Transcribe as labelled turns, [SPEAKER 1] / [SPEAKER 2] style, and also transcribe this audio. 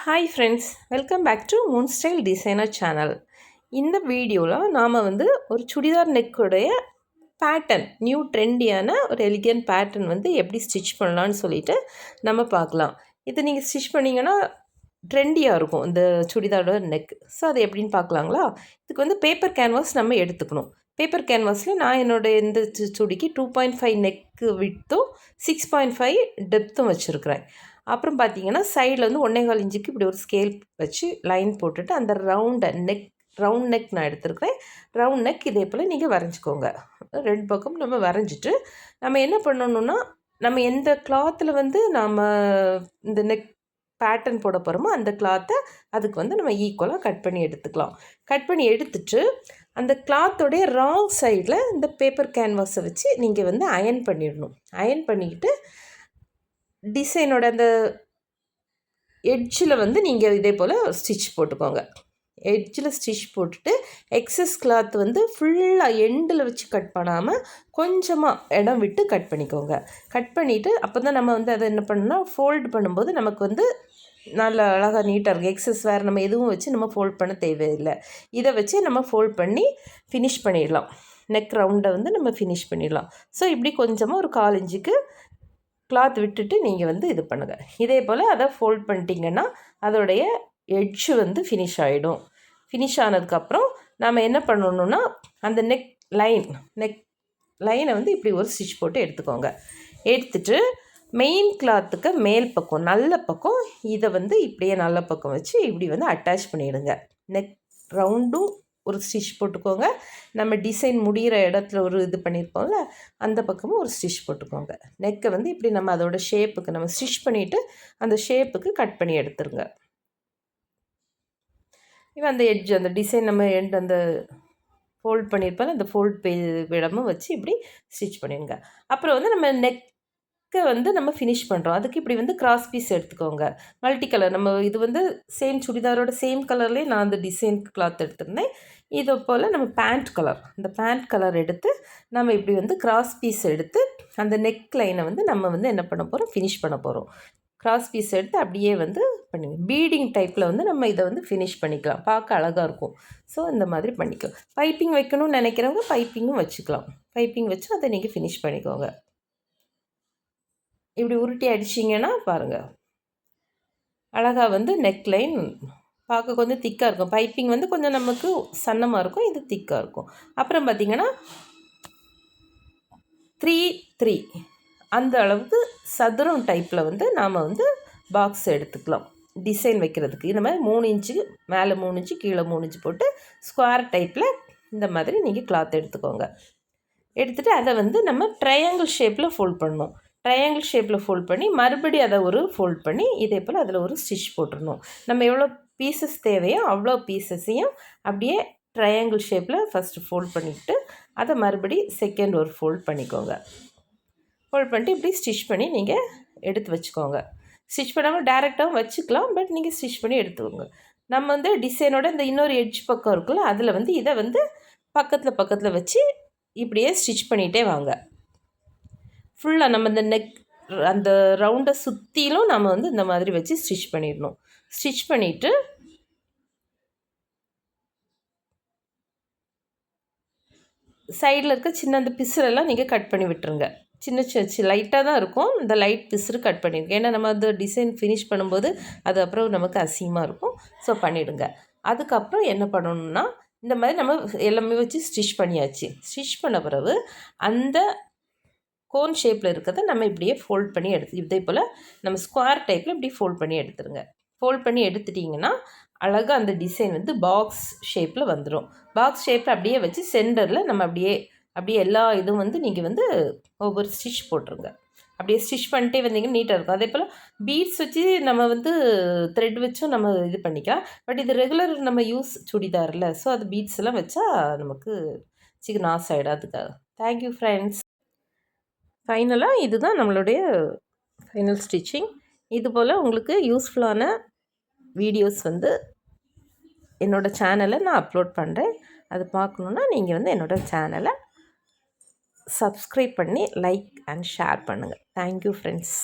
[SPEAKER 1] Hi friends, welcome back to Moon Style Designer channel. இந்த வீடியோவில் நாம் ஒரு சுடிதார் நெக்குடைய பேட்டர்ன், நியூ ட்ரெண்டியான ஒரு எலிகன்ட் பேட்டர்ன் எப்படி ஸ்டிச் பண்ணலான்னு சொல்லிட்டு நம்ம பார்க்கலாம். இது நீங்கள் ஸ்டிச் பண்ணிங்கன்னா ட்ரெண்டியாக இருக்கும் இந்த சுடிதாரோட நெக். ஸோ அது எப்படின்னு பார்க்கலாங்களா? இதுக்கு பேப்பர் கேன்வாஸ் நம்ம எடுத்துக்கணும். பேப்பர் கேன்வாஸில் நான் என்னோடய இந்த சுடிக்கு 2.5 நெக்கு விட்த்தும் 6.5 டெப்த்தும் வச்சுருக்கிறேன். அப்புறம் பார்த்தீங்கன்னா சைடில் 1.25 இன்ச்சுக்கு இப்படி ஒரு ஸ்கேல் வச்சு லைன் போட்டுட்டு அந்த ரவுண்ட் நெக் நான் எடுத்துருக்கிறேன். ரவுண்ட் நெக் இதே போல் நீங்கள் வரைஞ்சிக்கோங்க. 2 பக்கம் நம்ம வரைஞ்சிட்டு நம்ம என்ன பண்ணணுன்னா, நம்ம எந்த கிளாத்தில் நம்ம இந்த நெக் பேட்டர்ன் போட போகிறோமோ அந்த கிளாத்தை அதுக்கு நம்ம ஈக்குவலாக கட் பண்ணி எடுத்துக்கலாம். கட் பண்ணி எடுத்துட்டு அந்த கிளாத்தோடைய ராங் சைடில் இந்த பேப்பர் கேன்வாஸை வச்சு நீங்கள் அயர்ன் பண்ணிடணும். அயர்ன் பண்ணிக்கிட்டு டிசைனோட அந்த எட்ஜில் நீங்கள் இதே போல் ஸ்டிச் போட்டுக்கோங்க. எட்ஜில் ஸ்டிச் போட்டுட்டு எக்ஸஸ் கிளாத் ஃபுல்லாக எண்டில் வச்சு கட் பண்ணாமல் கொஞ்சமாக இடம் விட்டு கட் பண்ணிக்கோங்க. கட் பண்ணிவிட்டு அப்போ தான் நம்ம அதை என்ன பண்ணணும்னா ஃபோல்டு பண்ணும்போது நமக்கு நல்லா அழகாக நீட்டாக இருக்கும். எக்ஸஸ் வேறு நம்ம எதுவும் வச்சு நம்ம ஃபோல்ட் பண்ண தேவையில்லை. இதை வச்சு நம்ம ஃபோல்ட் பண்ணி ஃபினிஷ் பண்ணிடலாம். நெக் ரவுண்டை நம்ம ஃபினிஷ் பண்ணிடலாம். ஸோ இப்படி கொஞ்சமாக ஒரு 1/4 இன்ச்சுக்கு கிளாத் விட்டுட்டு நீங்கள் இது பண்ணுங்கள். இதே போல் அதை ஃபோல்ட் பண்ணிட்டீங்கன்னா அதோடைய எட்ஜு ஃபினிஷ் ஆகிடும். ஃபினிஷ் ஆனதுக்கப்புறம் நம்ம என்ன பண்ணணுன்னா அந்த நெக் லைனை இப்படி ஒரு ஸ்டிச் போட்டு எடுத்துக்கோங்க. எடுத்துட்டு மெயின் கிளாத்துக்கு மேல் பக்கம் நல்ல பக்கம் இதை இப்படியே நல்ல பக்கம் வச்சு இப்படி அட்டாச் பண்ணிவிடுங்க. நெக் ரவுண்டும் ஒரு ஸ்டிச் போட்டுக்கோங்க. நம்ம டிசைன் முடிகிற இடத்துல ஒரு இது பண்ணியிருப்போம்ல அந்த பக்கமும் ஒரு ஸ்டிச் போட்டுக்கோங்க. நெக்கை இப்படி நம்ம அதோட ஷேப்புக்கு நம்ம ஸ்டிச் பண்ணிவிட்டு அந்த ஷேப்புக்கு கட் பண்ணி எடுத்துருங்க. இப்போ அந்த எட்ஜ் அந்த டிசைன் நம்ம அந்த ஃபோல்ட் பண்ணியிருப்போம் அந்த ஃபோல்ட் இடமும் வச்சு இப்படி ஸ்டிச் பண்ணிடுங்க. அப்புறம் நம்ம நெக்கை நம்ம ஃபினிஷ் பண்ணுறோம். அதுக்கு இப்படி கிராஸ் பீஸ் எடுத்துக்கோங்க. மல்டி கலர் நம்ம இது சேம் சுடிதாரோட சேம் கலர்லேயே நான் அந்த டிசைன் கிளாத் எடுத்திருந்தேன். இதை போல் நம்ம அந்த பேண்ட் கலர் எடுத்து நம்ம இப்படி கிராஸ் பீஸ் எடுத்து அந்த நெக் லைனை நம்ம என்ன பண்ண போகிறோம், ஃபினிஷ் பண்ண போகிறோம். கிராஸ் பீஸ் எடுத்து அப்படியே பண்ணுங்க. பீடிங் டைப்பில் நம்ம இதை ஃபினிஷ் பண்ணிக்கலாம். பார்க்க அழகாக இருக்கும். ஸோ இந்த மாதிரி பண்ணிக்கலாம். பைப்பிங் வைக்கணும்னு நினைக்கிறவங்க பைப்பிங்கும் வச்சுக்கலாம். பைப்பிங் வச்சு அதை நீங்கள் ஃபினிஷ் பண்ணிக்கோங்க. இப்படி உருட்டி அடிச்சிங்கன்னா பாருங்கள் அழகாக நெக் லைன் பார்க்க கொஞ்சம் திக்காக இருக்கும். பைப்பிங் கொஞ்சம் நமக்கு சன்னமாக இருக்கும், இது திக்காக இருக்கும். அப்புறம் பார்த்திங்கன்னா 3-3 அந்த அளவுக்கு சதுரம் டைப்பில் நாம் பாக்ஸ் எடுத்துக்கலாம் டிசைன் வைக்கிறதுக்கு. இந்த மாதிரி 3 இன்ச்சு மேலே 3 இன்ச்சு கீழே 3 இன்ச்சு போட்டு ஸ்கொயர் டைப்பில் இந்த மாதிரி நீங்கள் கிளாத் எடுத்துக்கோங்க. எடுத்துகிட்டு அதை நம்ம ட்ரையாங்கிள் ஷேப்பில் ஃபோல்ட் பண்ணணும். ட்ரையாங்கிள் ஷேப்பில் ஃபோல்ட் பண்ணி மறுபடியும் அதை ஒரு ஃபோல்ட் பண்ணி இதே போல் அதில் ஒரு ஸ்டிச் போட்டுடணும். நம்ம எவ்வளோ பீசஸ் தேவையோ அவ்வளோ பீசஸையும் அப்படியே ட்ரையாங்கிள் ஷேப்பில் ஃபஸ்ட்டு ஃபோல்ட் பண்ணிவிட்டு அதை மறுபடி செகண்ட் ஒரு ஃபோல்ட் பண்ணிக்கோங்க. ஃபோல்ட் பண்ணிட்டு இப்படி ஸ்டிச் பண்ணி நீங்கள் எடுத்து வச்சுக்கோங்க. ஸ்டிச் பண்ணாமல் டேரெக்டாகவும் வச்சுக்கலாம், பட் நீங்கள் ஸ்டிச் பண்ணி எடுத்துக்கோங்க. நம்ம டிசைனோட இந்த இன்னொரு எட்ஜ் பக்கம் இருக்குல்ல அதில் இதை பக்கத்தில் வச்சு இப்படியே ஸ்டிச் பண்ணிகிட்டே வாங்க. ஃபுல்லாக நம்ம இந்த நெக் அந்த ரவுண்டை சுற்றிலும் நம்ம இந்த மாதிரி வச்சு ஸ்டிச் பண்ணிடணும். ஸ்டிச் பண்ணிவிட்டு சைடில் இருக்க சின்ன அந்த பிசுரெல்லாம் நீங்கள் கட் பண்ணி விட்டுருங்க. சின்ன லைட்டாக தான் இருக்கும். இந்த லைட் பிசுறு கட் பண்ணிடுங்க. ஏன்னா நம்ம அந்த டிசைன் ஃபினிஷ் பண்ணும்போது அது அப்புறம் நமக்கு அசிங்கமாக இருக்கும். ஸோ பண்ணிவிடுங்க. அதுக்கப்புறம் என்ன பண்ணணுன்னா இந்த மாதிரி நம்ம எல்லாமே வச்சு ஸ்டிச் பண்ணியாச்சு. ஸ்டிச் பண்ண பிறகு அந்த கோன் ஷேப்பில் இருக்கிறத நம்ம இப்படியே ஃபோல்ட் பண்ணி இதே போல் நம்ம ஸ்கொயர் டைப்பில் இப்படி ஃபோல்ட் பண்ணி எடுத்துருங்க. ஃபோல்ட் பண்ணி எடுத்துட்டிங்கன்னா அழகாக அந்த டிசைன் பாக்ஸ் ஷேப்பில் வந்துடும். பாக்ஸ் ஷேப்பில் அப்படியே வச்சு சென்டரில் நம்ம அப்படியே எல்லா இதுவும் நீங்கள் ஒவ்வொரு ஸ்டிச் போட்டுருங்க. அப்படியே ஸ்டிச் பண்ணிட்டே வந்தீங்கன்னா நீட்டாக இருக்கும். அதே போல் பீட்ஸ் வச்சு நம்ம த்ரெட் வச்சும் நம்ம இது பண்ணிக்கலாம். பட் இது ரெகுலர் நம்ம யூஸ் சுடிதாரில். ஸோ அது பீட்ஸ் எல்லாம் வச்சா நமக்கு சீக்கிரம் நாஸ் ஆகிடும். அதுக்காக தேங்க்யூ ஃப்ரெண்ட்ஸ். ஃபைனலாக இதுதான் நம்மளுடைய ஃபைனல் ஸ்டிச்சிங். இதுபோல் உங்களுக்கு யூஸ்ஃபுல்லான வீடியோஸ் என்னோடய சேனலில் நான் அப்லோட் பண்ணுறேன். அது பார்க்கணுன்னா நீங்கள் என்னோடய சேனலை சப்ஸ்கிரைப் பண்ணி லைக் அண்ட் ஷேர் பண்ணுங்கள். Thank you friends.